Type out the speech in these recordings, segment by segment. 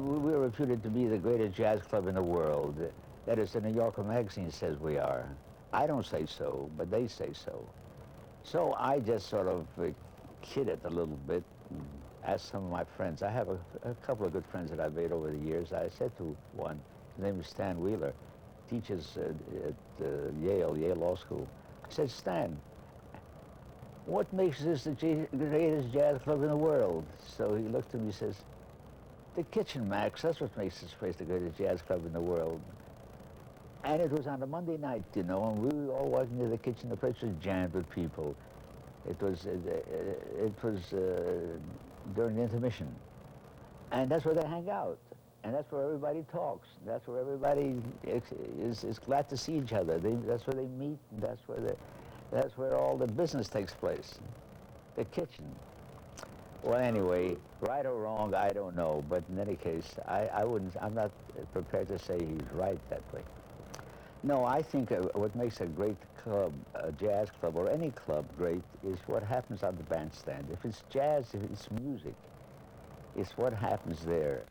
we're reputed to be the greatest jazz club in the world. That is, the New Yorker magazine says we are. I don't say so, but they say so. So I just sort of kidded a little bit, asked some of my friends. I have a couple of good friends that I've made over the years. I said to one, his name is Stan Wheeler, teaches at Yale Law School. I said, Stan, what makes this the greatest jazz club in the world? So he looked at me and says, the kitchen, Max, that's what makes this place the greatest jazz club in the world. And it was on a Monday night, you know, and we were all walking to the kitchen. The place was jammed with people. It was during the intermission. And that's where they hang out. And that's where everybody talks. That's where everybody is glad to see each other. That's where they meet. That's where all the business takes place. The kitchen. Well, anyway, right or wrong, I don't know. But in any case, I'm not prepared to say he's right that way. No, I think what makes a great club, a jazz club, or any club great, is what happens on the bandstand. If it's jazz, if it's music, it's what happens there.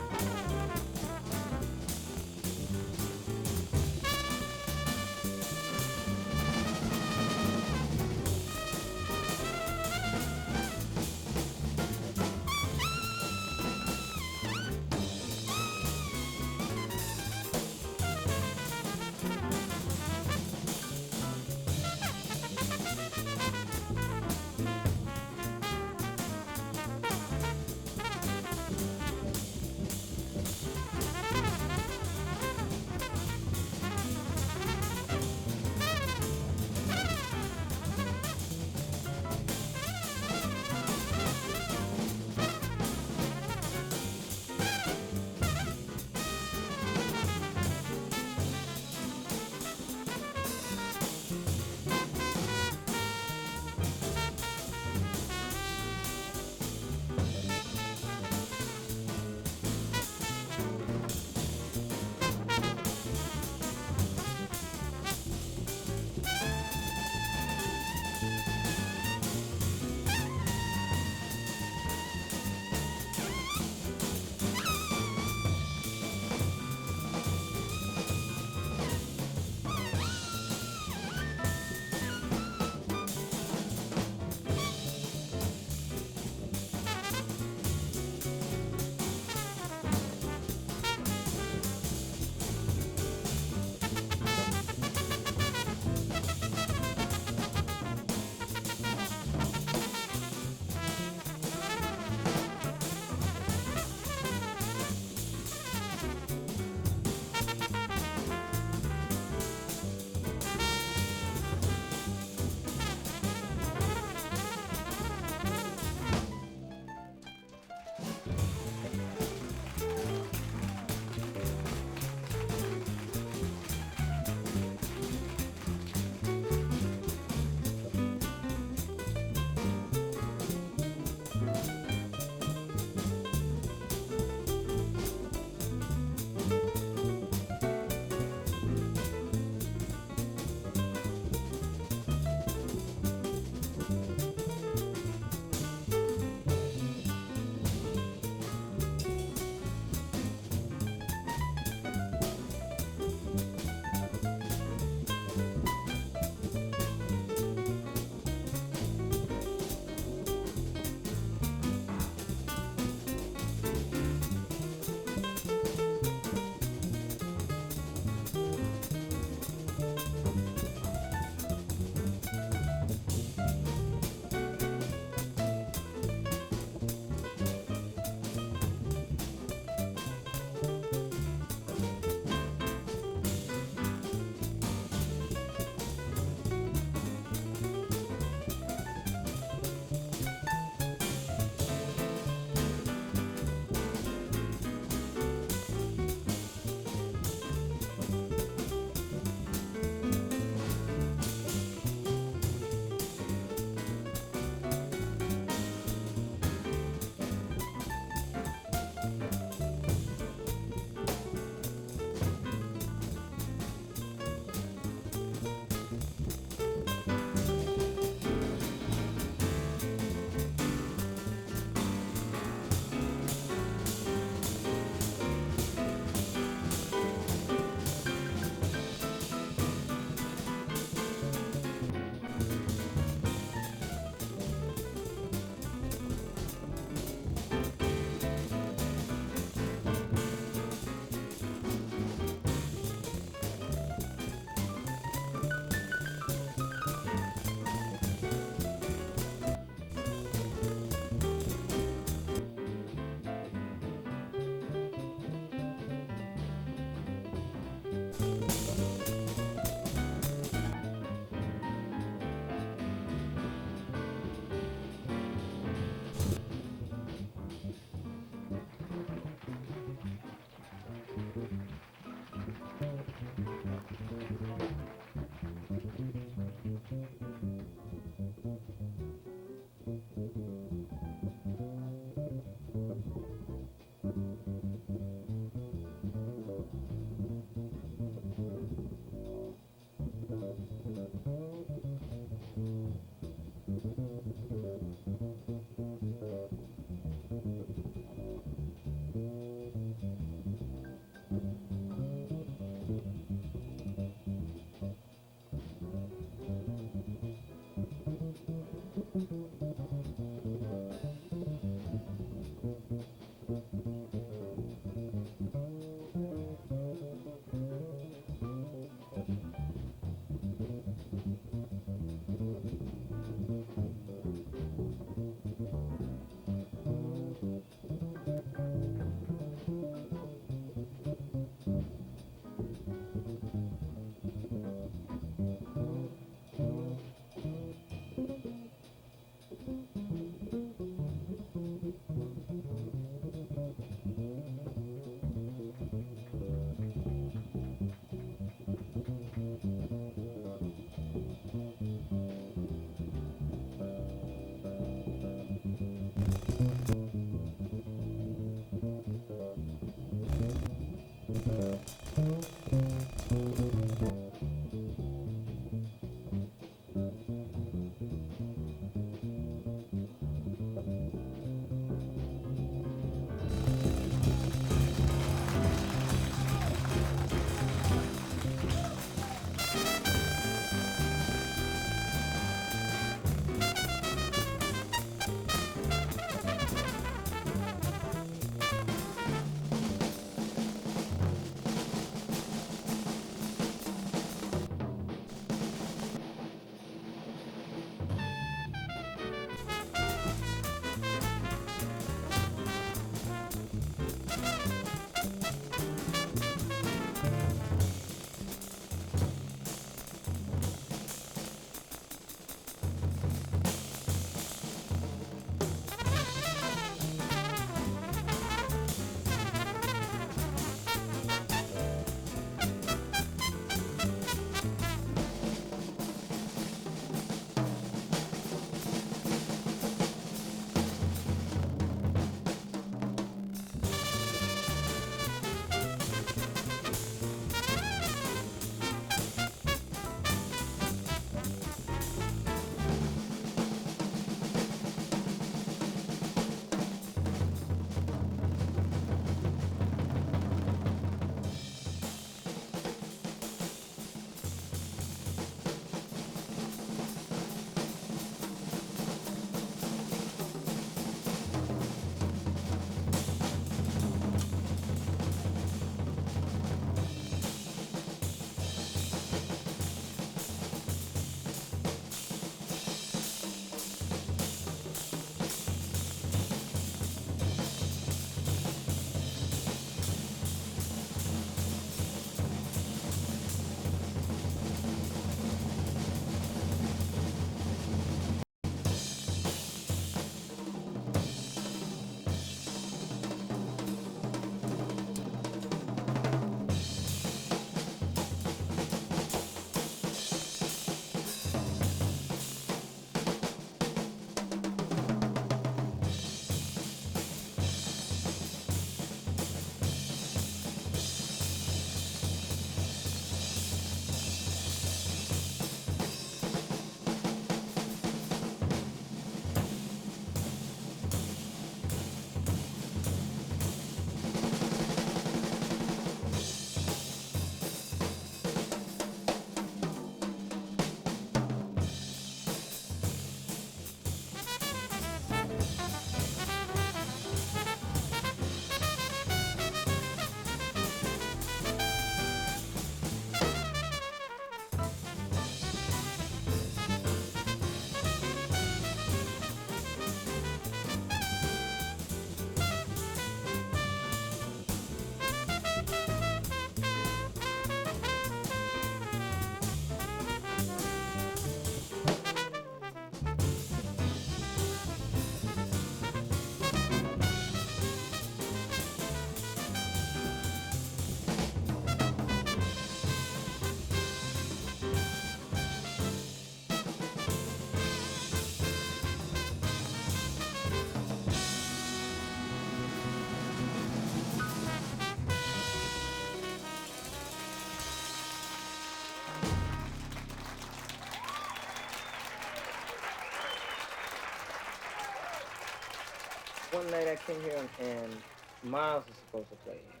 one night I came here and Miles was supposed to play here.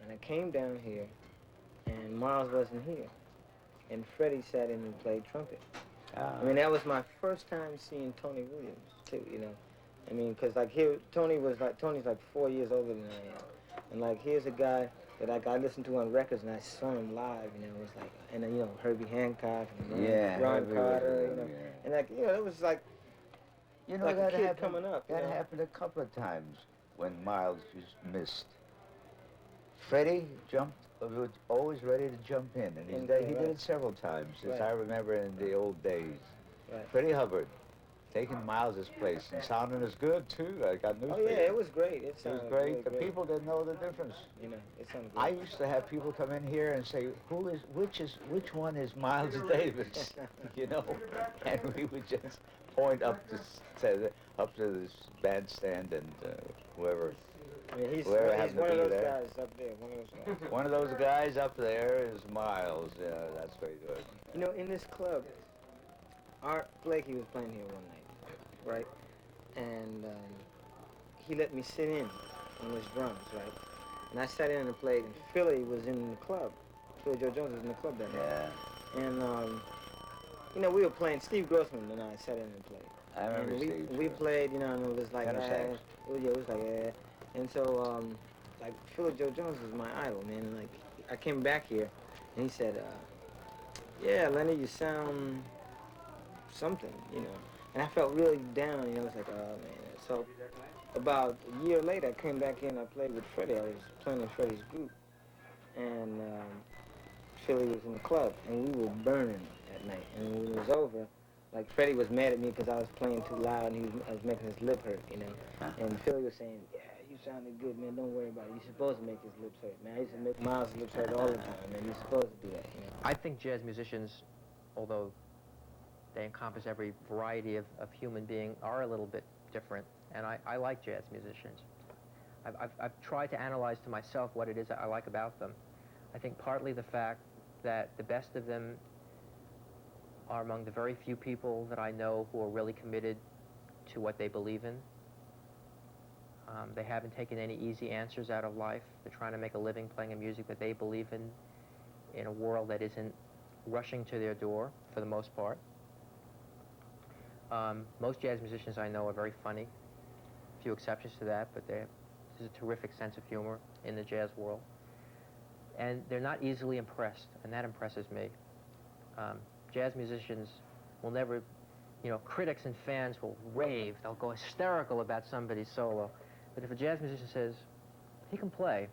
And I came down here and Miles wasn't here. And Freddie sat in and played trumpet. I mean, that was my first time seeing Tony Williams, too, you know. I mean, because, like, here, Tony's like 4 years older than I am. And, like, here's a guy that, like, I listened to on records and I saw him live, you know. It was like, and then, you know, Herbie Hancock and Ron Carter, you know. Yeah. And, like, you know, it was like, You know, like that a kid happened, coming up. That happened a couple of times when Miles just missed. Freddie was always ready to jump in, and he did it several times, as I remember in the old days. Right. Freddie Hubbard taking Miles's place and sounding as good too. I got news. Oh yeah, it was great. It was great. Really the great. People didn't know the difference. You know, it sounded great. I used to have people come in here and say, which one is Miles Davis? You know, and we would just point up to this bandstand and whoever. I mean, he's whoever one of those there. guys up there. One of those guys. One of those guys up there is Miles. Yeah, that's very good. You know, in this club, Art Blakey was playing here one night, right? And he let me sit in on his drums, right? And I sat in and played, and Philly was in the club. Philly Joe Jones was in the club that night. Yeah. And, you know, we were playing, Steve Grossman and I sat in and played. I remember and Steve. we played, you know, and it was like, it was like, And so, like, Philly Joe Jones was my idol, man. Like, I came back here, and he said, yeah, Lenny, you sound something, you know. And I felt really down, you know. I was like, oh, man. So, about a year later, I came back in, I played with Freddie. I was playing in Freddie's group. And Philly was in the club, and we were burning that night. And when it was over, like, Freddie was mad at me because I was playing too loud, and I was making his lip hurt, you know. And Philly was saying, yeah, you sounded good, man. Don't worry about it. You're supposed to make his lips hurt, man. I used to make Miles' lips hurt all the time, man. You're supposed to do that, you know. I think jazz musicians, although they encompass every variety of human being, are a little bit different, and I like jazz musicians. I've tried to analyze to myself what it is I like about them. I think partly the fact that the best of them are among the very few people that I know who are really committed to what they believe in. They haven't taken any easy answers out of life. They're trying to make a living playing a music that they believe in a world that isn't rushing to their door, for the most part. Most jazz musicians I know are very funny. A few exceptions to that, but there's a terrific sense of humor in the jazz world. And they're not easily impressed, and that impresses me. Jazz musicians will never, you know, critics and fans will rave. They'll go hysterical about somebody's solo. But if a jazz musician says, he can play,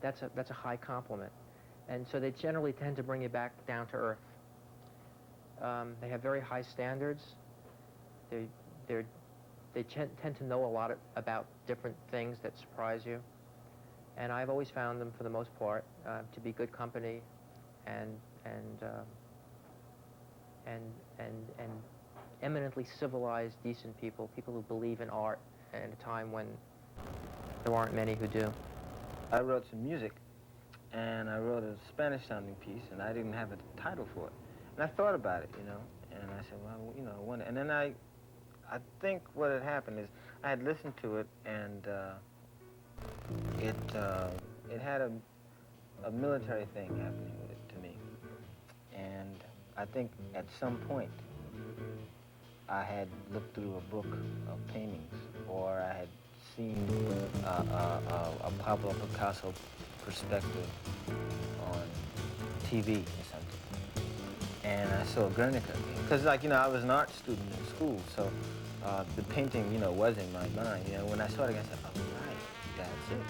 that's a high compliment. And so they generally tend to bring you back down to earth. They have very high standards. They tend to know a lot about different things that surprise you. And I've always found them, for the most part, to be good company and eminently civilized, decent people who believe in art at a time when there aren't many who do. I wrote some music, and I wrote a Spanish-sounding piece, and I didn't have a title for it. And I thought about it, you know, and I said, well, you know, and then I think what had happened is I had listened to it, and it had a military thing happening with it to me. And I think at some point I had looked through a book of paintings, or I had seen a Pablo Picasso perspective on TV or something. And I saw Guernica. Because, like, you know, I was an art student in school, so the painting, you know, was in my mind. You know, when I saw it again, I said, oh, right, that's it.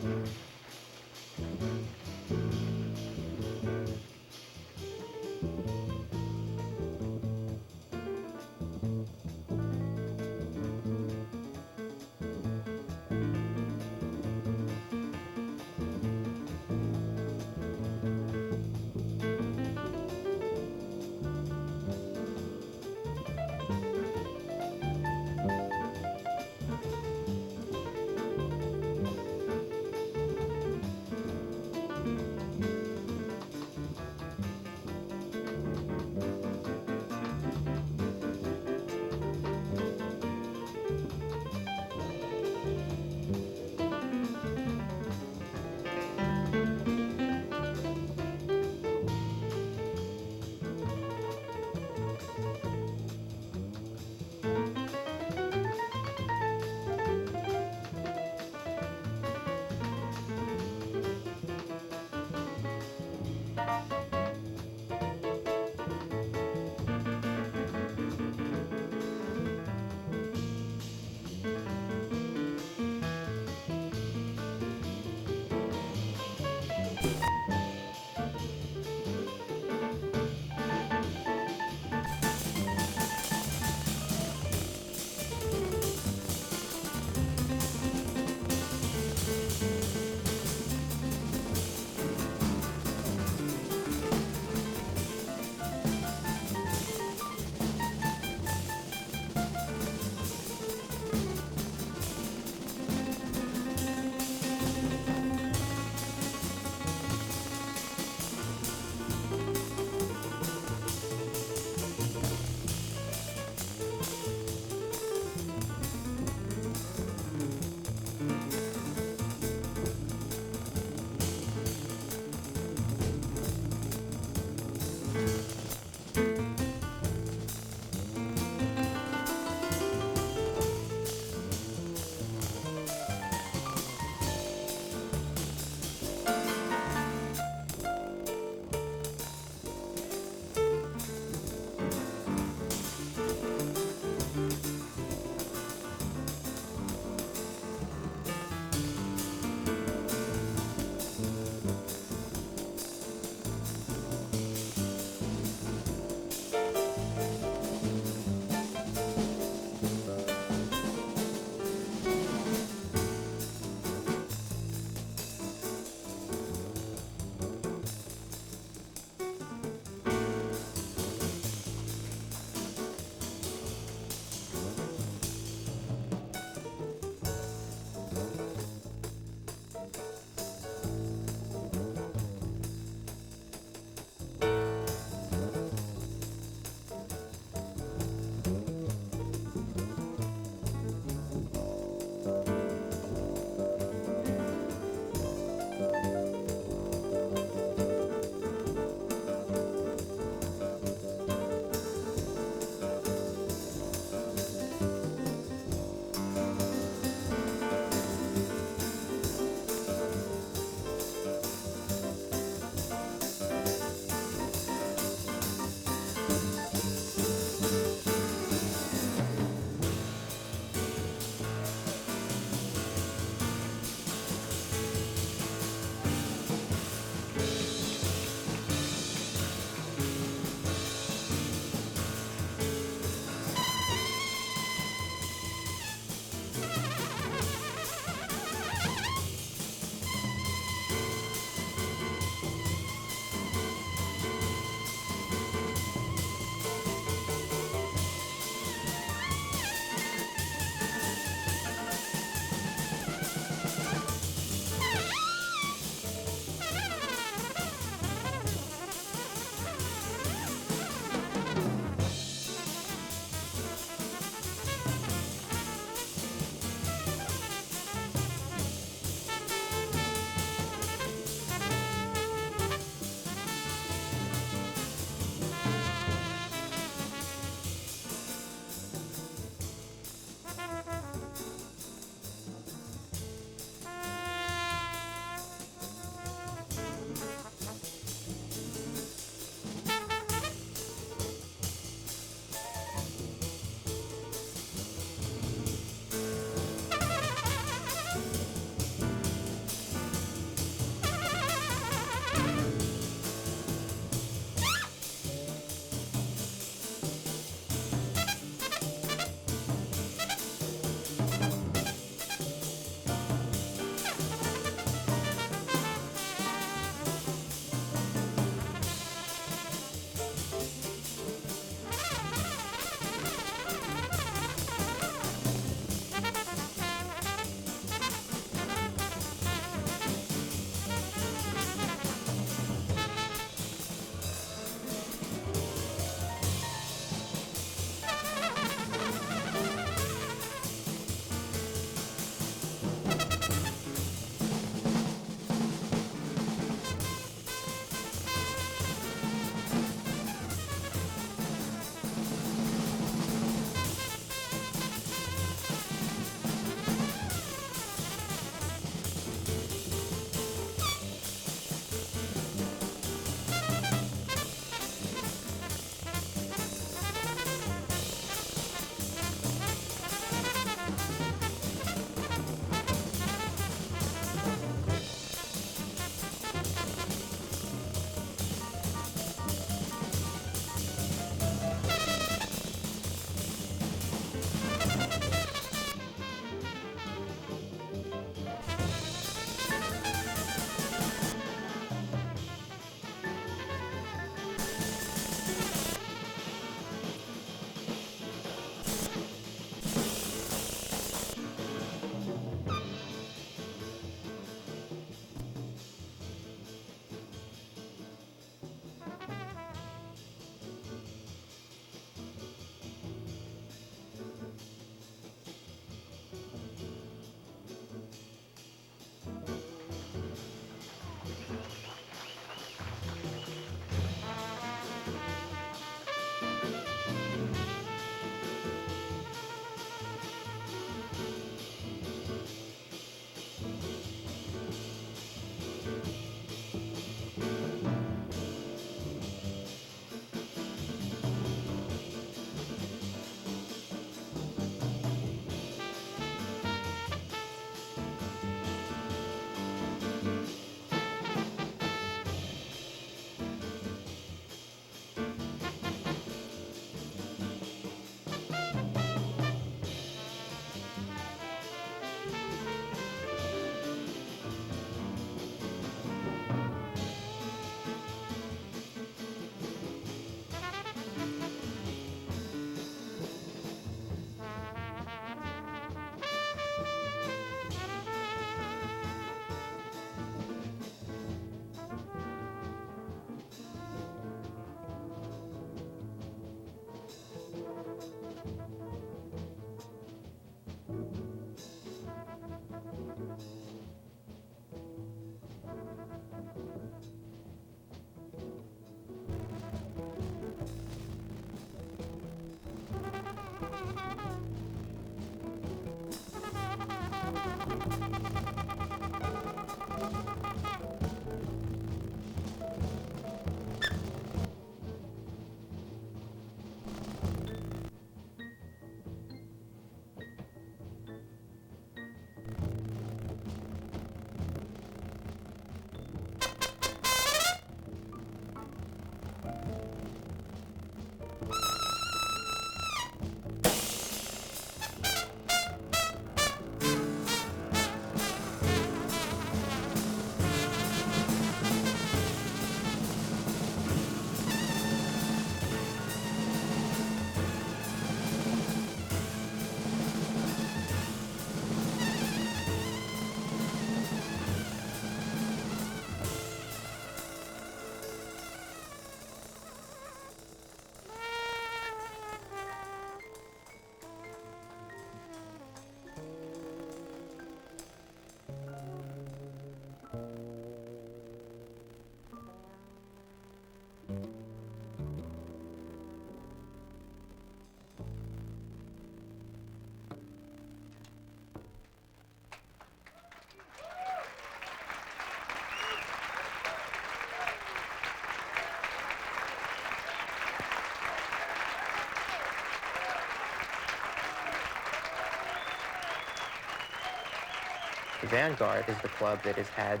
Vanguard is the club that has had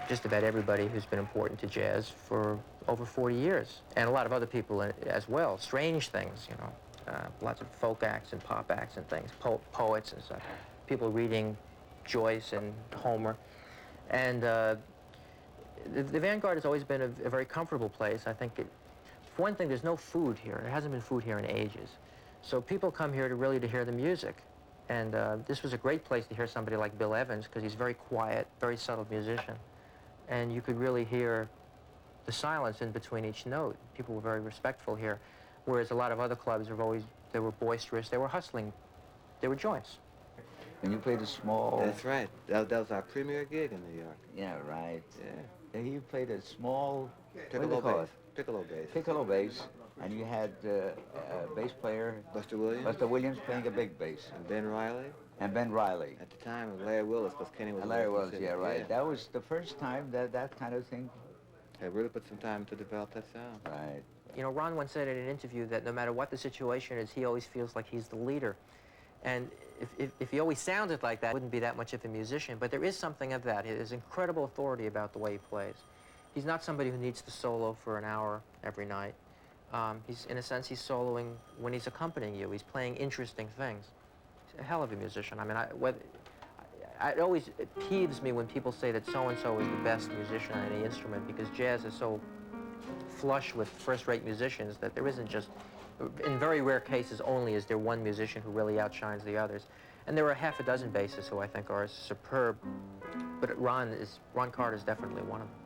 just about everybody who's been important to jazz for over 40 years, and a lot of other people as well. Strange things, you know, lots of folk acts and pop acts and things, poets and stuff. People reading Joyce and Homer. And the Vanguard has always been a very comfortable place. I think, for one thing, there's no food here. There hasn't been food here in ages. So people come here to hear the music. And this was a great place to hear somebody like Bill Evans, because he's very quiet, very subtle musician. And you could really hear the silence in between each note. People were very respectful here, whereas a lot of other clubs they were boisterous, they were hustling, they were joints. And you played a small... That's right. That was our premier gig in New York. Yeah, right. Yeah. And you played a small... Piccolo bass. Piccolo bass. Piccolo bass, and you had a bass player... Buster Williams. Buster Williams playing a big bass. And Ben Riley. And Ben Riley. At the time, Larry Willis, because Kenny was... And Larry Willis, City. yeah, right. Yeah. That was the first time that kind of thing... I really put some time to develop that sound. Right. You know, Ron once said in an interview that no matter what the situation is, he always feels like he's the leader. And if he always sounded like that, he wouldn't be that much of a musician. But there is something of that. There's incredible authority about the way he plays. He's not somebody who needs to solo for an hour every night. In a sense, he's soloing when he's accompanying you. He's playing interesting things. He's a hell of a musician. I mean, it peeves me when people say that so-and-so is the best musician on any instrument, because jazz is so flush with first-rate musicians that there isn't just, in very rare cases only, is there one musician who really outshines the others. And there are half a dozen bassists who I think are superb, but Ron Carter is definitely one of them.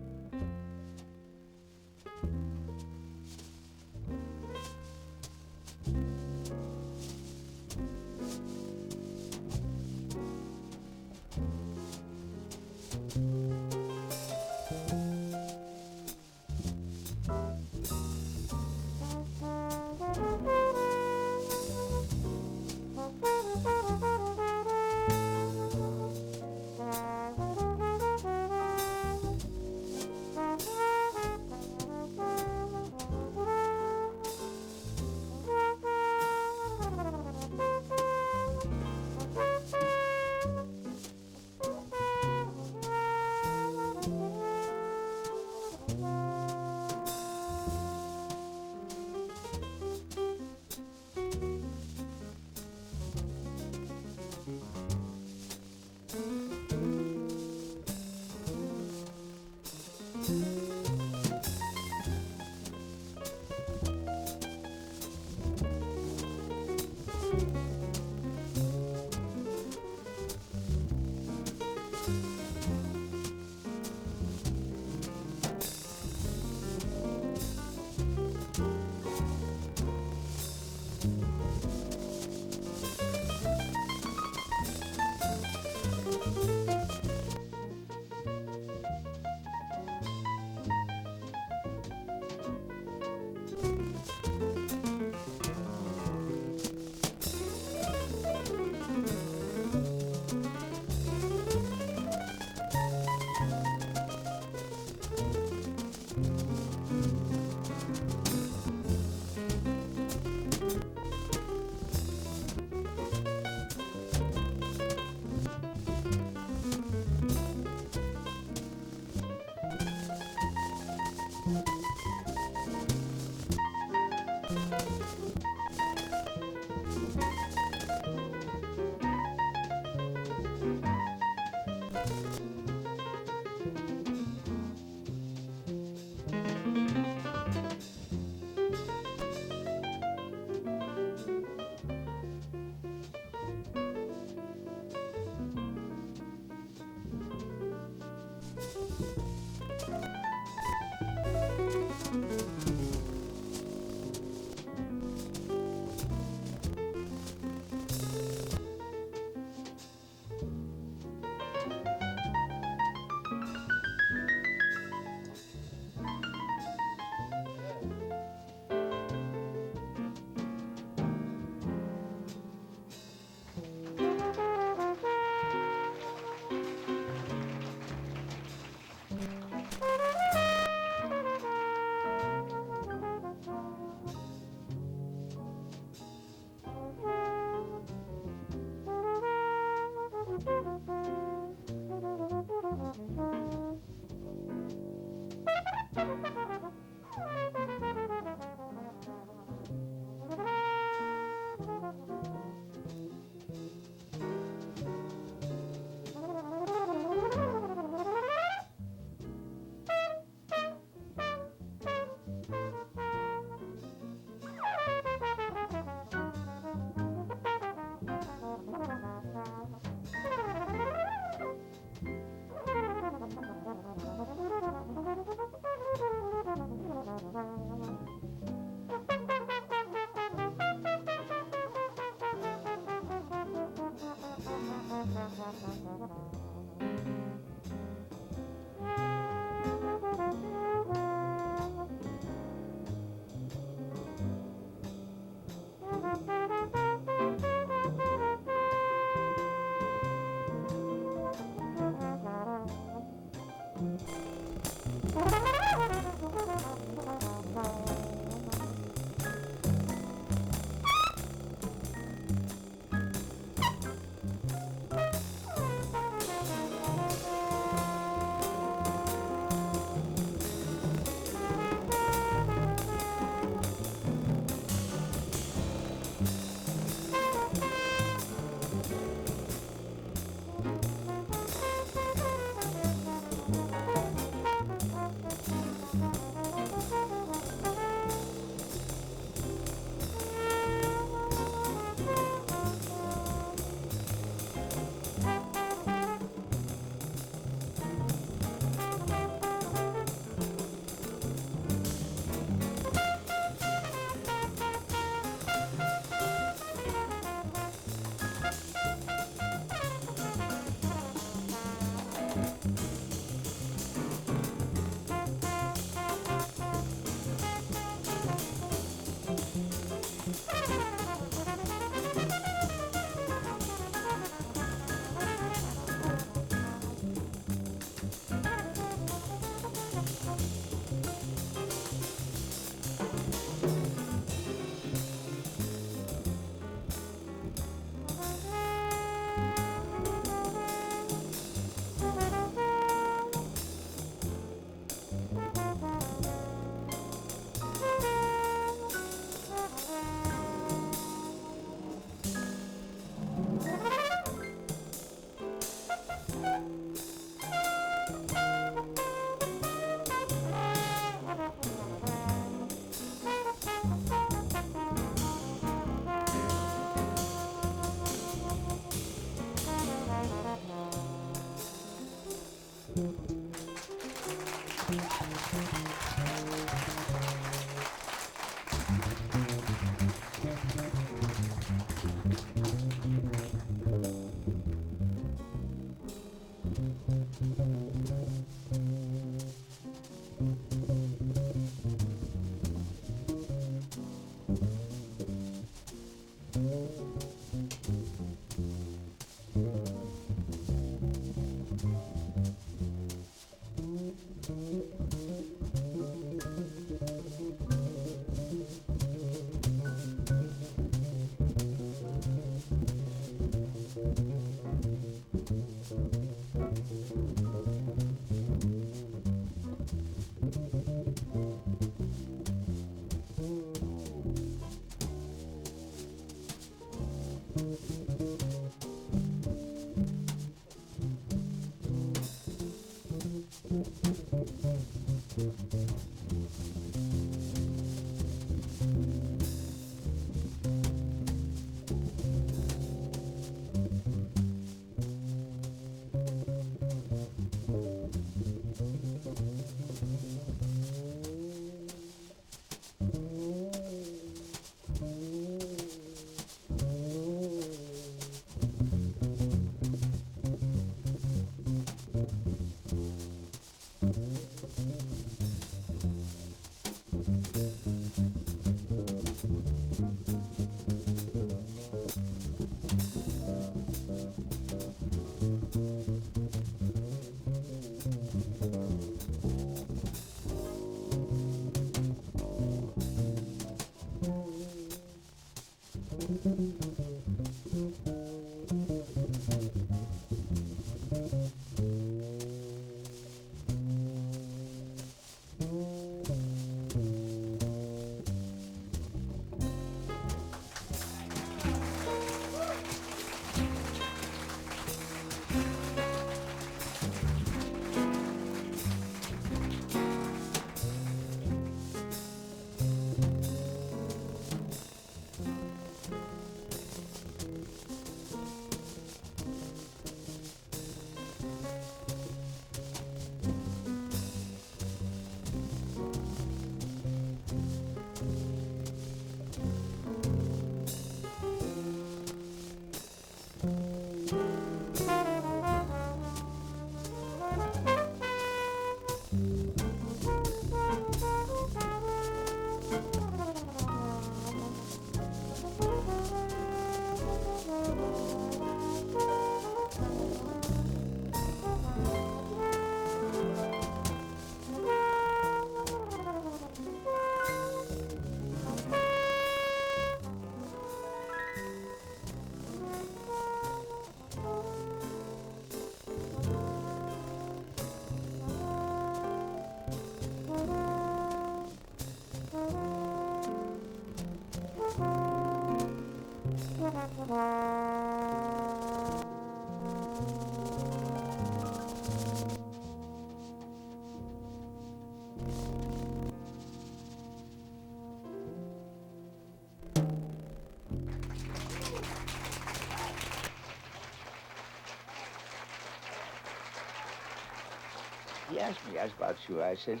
He asked me about you. I said,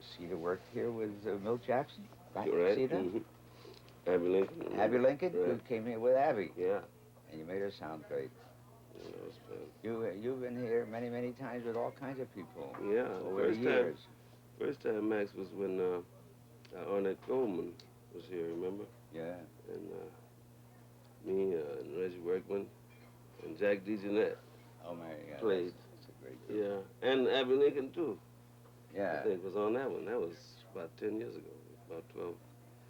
Cedar worked here with Milt Jackson, right? You're right. Cedar? Abby Lincoln. Abby Lincoln? Right. You came here with Abby. Yeah. And you made her sound great. Yeah, that was fun. You've been here many, many times with all kinds of people. Yeah. Over the years. First time, Max, was when Arnett Goldman was here, remember? Yeah. And me and Reggie Workman and Jack DeJohnette Oh, my God. played. That's a great group. Yeah. And Abby Lincoln, too. Yeah. I think was on that one. That was about 10 years ago. About 12.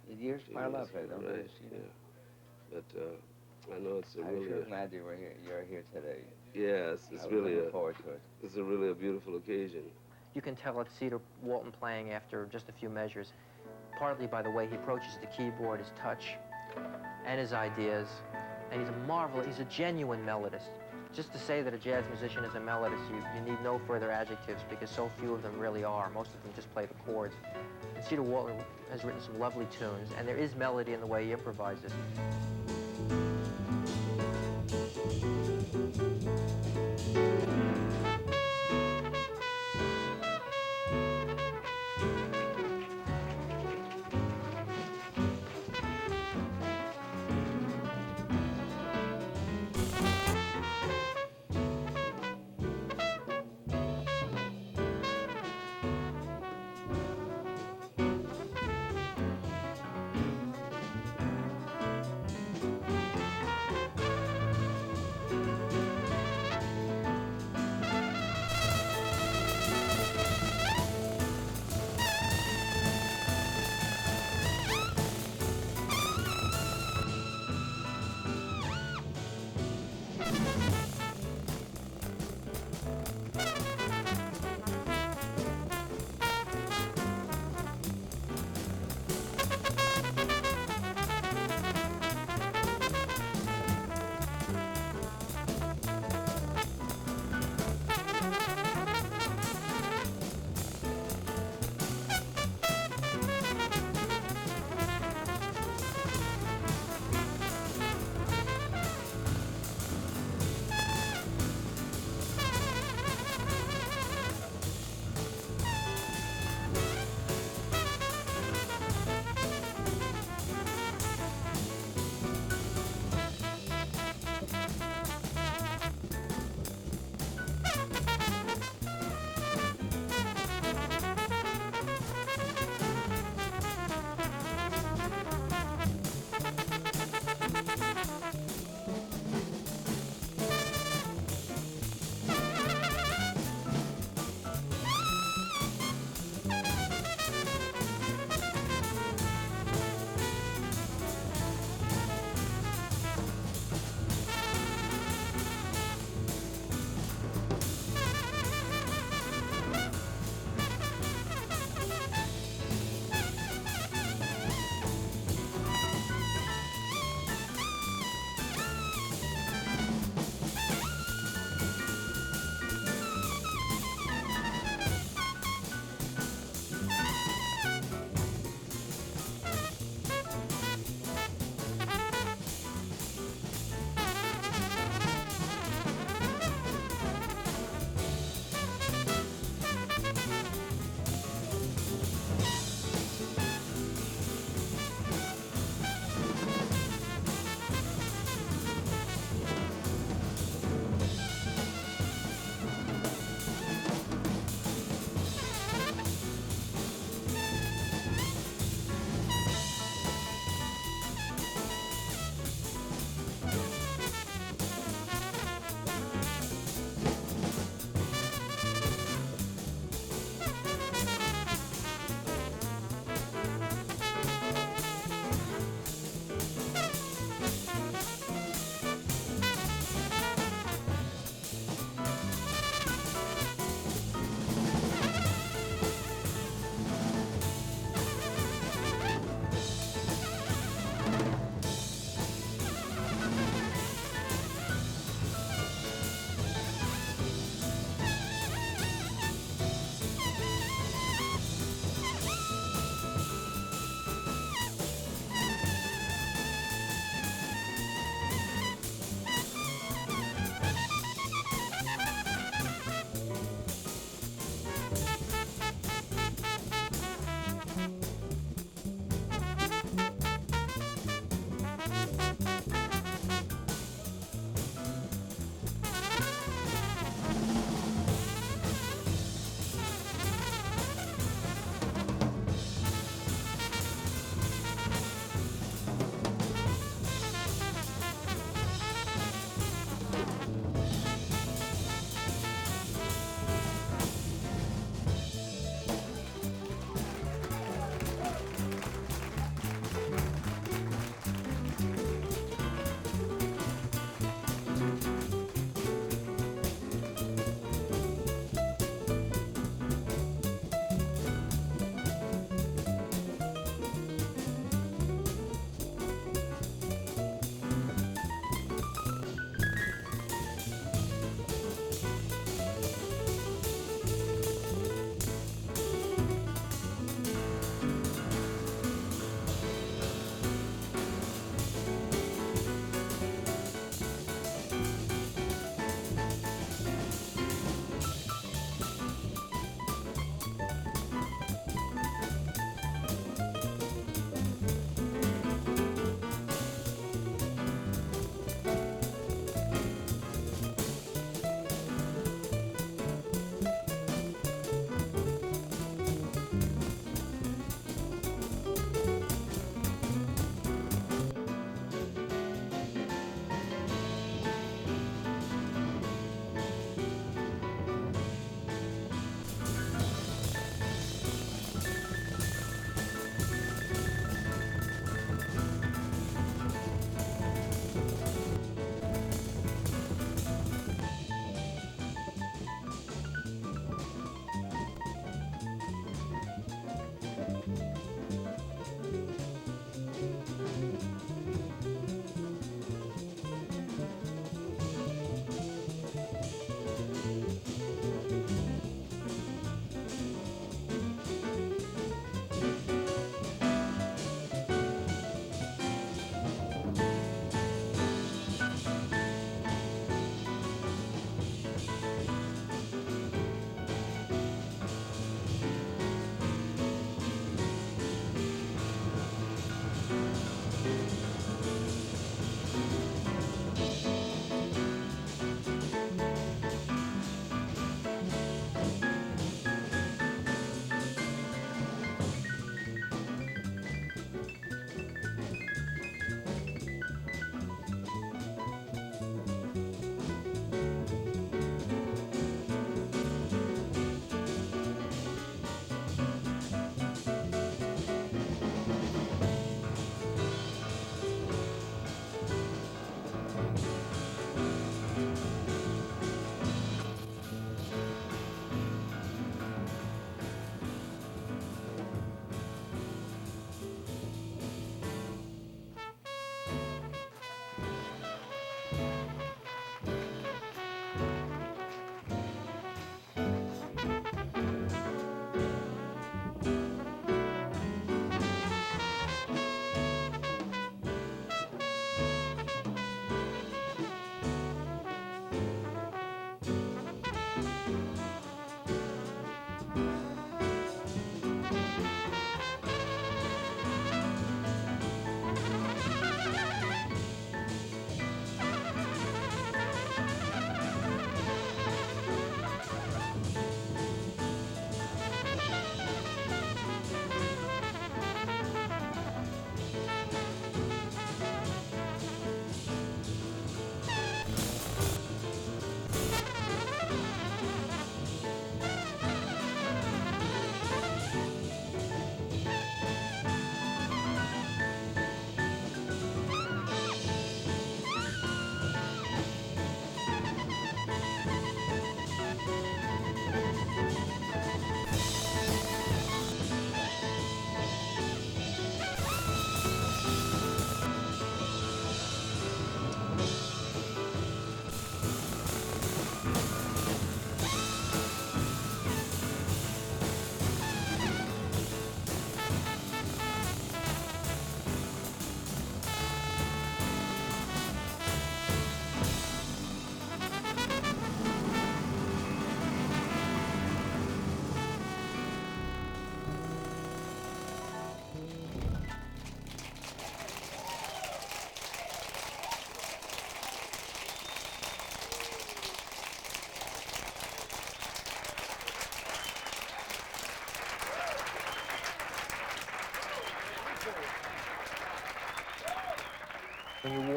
The years pile up, I don't know. Right, yeah. But I know it's a I'm really... sure glad you're here today. Yes, I it's was really looking forward to it. It's really a beautiful occasion. You can tell it's Cedar Walton playing after just a few measures, partly by the way he approaches the keyboard, his touch, and his ideas. And he's a genuine melodist. Just to say that a jazz musician is a melodist, you need no further adjectives because so few of them really are. Most of them just play the chords. And Cedar Walton has written some lovely tunes, and there is melody in the way he improvises.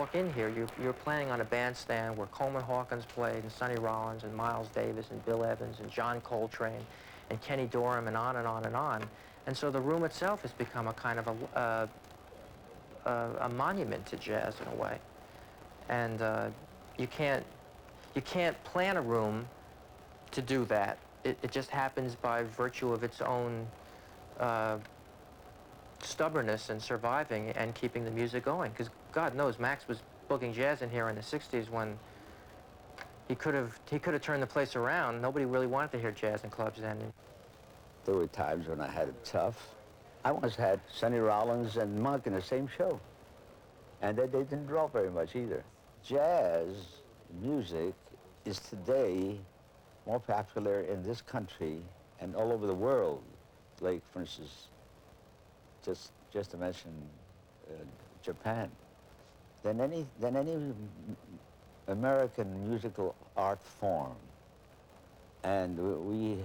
walk in here, you're playing on a bandstand where Coleman Hawkins played, and Sonny Rollins, and Miles Davis, and Bill Evans, and John Coltrane, and Kenny Dorham, and on and on and on. And so the room itself has become a kind of a monument to jazz in a way. And you can't plan a room to do that. It just happens by virtue of its own stubbornness and surviving and keeping the music going. Because God knows Max was booking jazz in here in the 60s when he could have turned the place around. Nobody really wanted to hear jazz in clubs then. There were times when I had it tough. I once had Sonny Rollins and Monk in the same show. And they didn't draw very much either. Jazz music is today more popular in this country and all over the world. Like, for instance, just to mention Japan, than any American musical art form. And we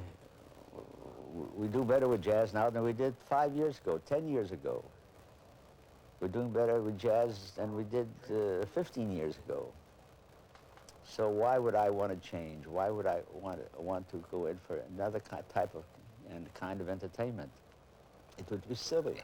do better with jazz now than we did 5 years ago, 10 years ago. We're doing better with jazz than we did 15 years ago. So why would I want to change? Why would I want to go in for another type of and kind of entertainment? It would be silly.